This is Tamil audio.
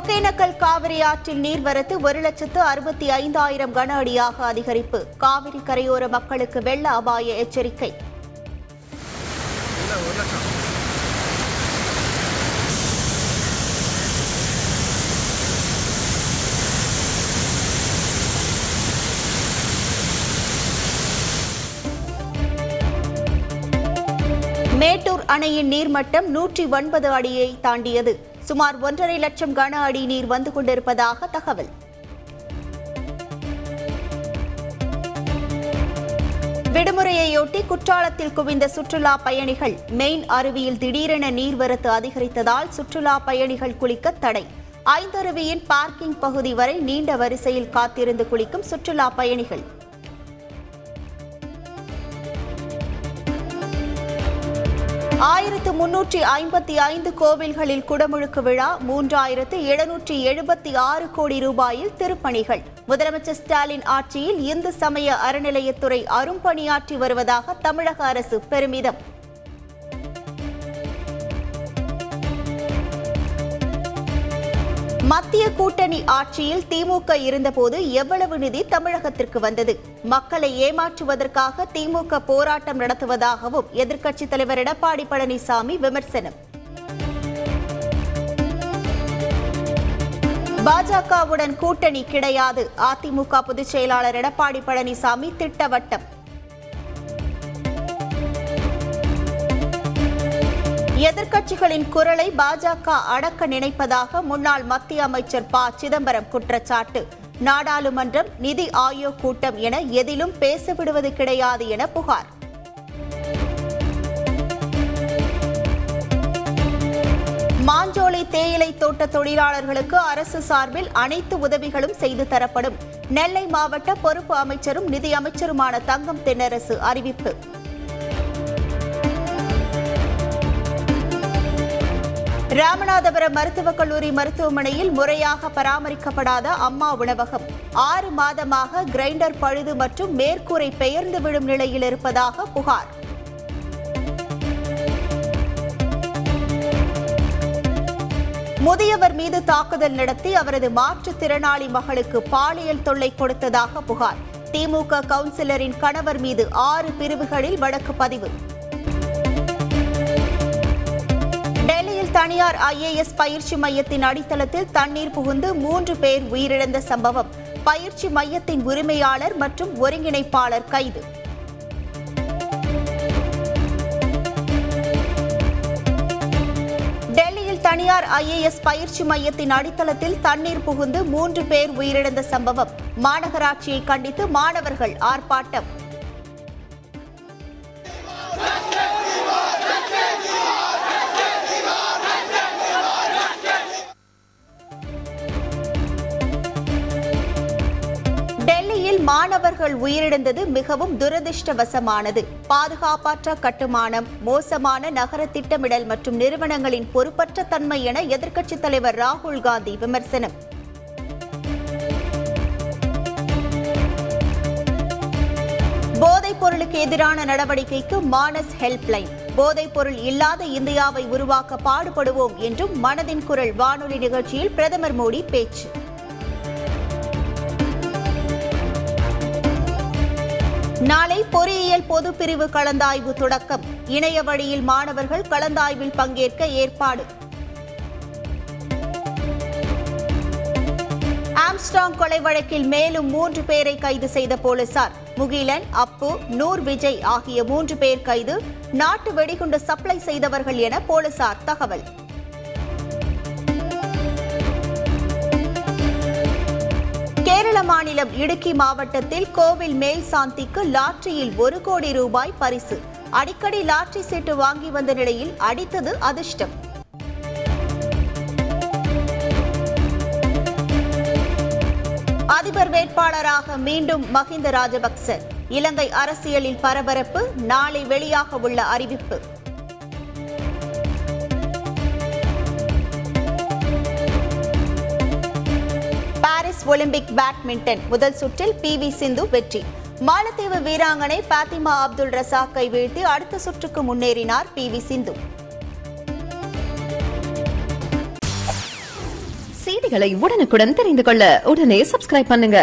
ஒகேனக்கல் காவிரி ஆற்றில் நீர்வரத்து 1,65,000 கன அடியாக அதிகரிப்பு. காவிரி கரையோர மக்களுக்கு வெள்ள அபாய எச்சரிக்கை. மேட்டூர் அணையின் நீர்மட்டம் 109 அடியை தாண்டியது. சுமார் 1,50,000 லட்சம் கன அடி நீர் வந்து கொண்டிருப்பதாக தகவல். விடுமுறையொட்டி குற்றாலத்தில் குவிந்த சுற்றுலா பயணிகள். மெயின் அருவியில் திடீரென நீர்வரத்து அதிகரித்ததால் சுற்றுலா பயணிகள் குளிக்க தடை. ஐந்தருவியின் பார்க்கிங் பகுதி வரை நீண்ட வரிசையில் காத்திருந்து குளிக்கும் சுற்றுலா பயணிகள். 1355 கோவில்களில் குடமுழுக்கு விழா. 3776 கோடி ரூபாயில் திருப்பணிகள். முதலமைச்சர் ஸ்டாலின் ஆட்சியில் இந்து சமய அறநிலையத்துறை அரும்பணியாற்றி வருவதாக தமிழக அரசு பெருமிதம். மத்திய கூட்டணி ஆட்சியில் திமுக இருந்தபோது எவ்வளவு நிதி தமிழகத்திற்கு வந்தது? மக்களை ஏமாற்றுவதற்காக திமுக போராட்டம் நடத்துவதாகவும் எதிர்க்கட்சித் தலைவர் எடப்பாடி பழனிசாமி விமர்சனம். பாஜகவுடன் கூட்டணி கிடையாது. அதிமுக பொதுச் செயலாளர் எடப்பாடி பழனிசாமி திட்டவட்டம். எதிர்க்கட்சிகளின் குரலை பாஜக அடக்க நினைப்பதாக முன்னாள் மத்திய அமைச்சர் ப. சிதம்பரம் குற்றச்சாட்டு. நாடாளுமன்றம், நிதி ஆயோக் கூட்டம் என எதிலும் பேசவிடுவது கிடையாது என புகார். மாஞ்சோலை தேயிலை தோட்ட தொழிலாளர்களுக்கு அரசு சார்பில் அனைத்து உதவிகளும் செய்து தரப்படும். நெல்லை மாவட்ட பொறுப்பு அமைச்சரும் நிதி அமைச்சருமான தங்கம் தென்னரசு அறிவிப்பு. ராமநாதபுரம் மருத்துவக் கல்லூரி மருத்துவமனையில் முறையாக பராமரிக்கப்படாத அம்மா உணவகம். 6 மாதமாக கிரைண்டர் பழுது மற்றும் மேற்கூரை பெயர்ந்து விழும் நிலையில் இருப்பதாக புகார். முதியவர் மீது தாக்குதல் நடத்தி அவரது மாற்றுத்திறனாளி மகளுக்கு பாலியல் தொல்லை கொடுத்ததாக புகார். திமுக கவுன்சிலரின் கணவர் மீது 6 பிரிவுகளில் வழக்கு பதிவு. தனியார் IAS பயிற்சி மையத்தின் அடித்தளத்தில் தண்ணீர் புகுந்து 3 பேர் உயிரிழந்த சம்பவம். பயிற்சி மையத்தின் உரிமையாளர் மற்றும் ஒருங்கிணைப்பாளர் கைது. டெல்லியில் தனியார் IAS பயிற்சி மையத்தின் அடித்தளத்தில் தண்ணீர் புகுந்து 3 பேர் உயிரிழந்த சம்பவம். மாநகராட்சியை கண்டித்து மாணவர்கள் ஆர்ப்பாட்டம். மாணவர்கள் உயிரிழந்தது மிகவும் துரதிர்ஷ்டவசமானது. பாதுகாப்பற்ற கட்டுமானம், மோசமான நகர திட்டமிடல் மற்றும் நிறுவனங்களின் பொறுப்பற்ற தன்மை என எதிர்க்கட்சித் தலைவர் ராகுல் காந்தி விமர்சனம். போதைப் பொருளுக்கு எதிரான நடவடிக்கைக்கு மானஸ் ஹெல்ப்லைன். போதைப் பொருள் இல்லாத இந்தியாவை உருவாக்க பாடுபடுவோம் என்றும் மனதின் குரல் வானொலி நிகழ்ச்சியில் பிரதமர் மோடி பேச்சு. நாளை பொறியியல் பொதுப்பிரிவு கலந்தாய்வு தொடக்கம். இணைய வழியில் மாணவர்கள் கலந்தாய்வில் பங்கேற்க ஏற்பாடு. ஆம்ஸ்ட்ராங் கொலை வழக்கில் மேலும் 3 பேரை கைது செய்த போலீசார். முகிலன், அப்பு, நூர் விஜய் ஆகிய 3 பேர் கைது. நாட்டு வெடிகுண்டு சப்ளை செய்தவர்கள் என போலீசார் தகவல். கேரள மாநிலம் இடுக்கி மாவட்டத்தில் கோவில் மேல் சாந்திக்கு லாட்டரியில் 1 கோடி ரூபாய் பரிசு. அடிக்கடி லாட்டரி சீட்டு வாங்கி வந்த நிலையில் அடித்தது அதிர்ஷ்டம். அதிபர் வேட்பாளராக மீண்டும் மஹிந்த ராஜபக்ச. இலங்கை அரசியலில் பரபரப்பு. நாளை வெளியாக உள்ள அறிவிப்பு. ஒலிம்பிக் பேட்மிண்டன் முதல் சுற்றில் PV சிந்து வெற்றி. மாலத்தீவு வீராங்கனை பாத்திமா அப்துல் ரசாக்கை வீழ்த்தி அடுத்த சுற்றுக்கு முன்னேறினார் PV சிந்து. செய்திகளை உடனுக்குடன் தெரிந்து கொள்ள உடனே சப்ஸ்கிரைப் பண்ணுங்க.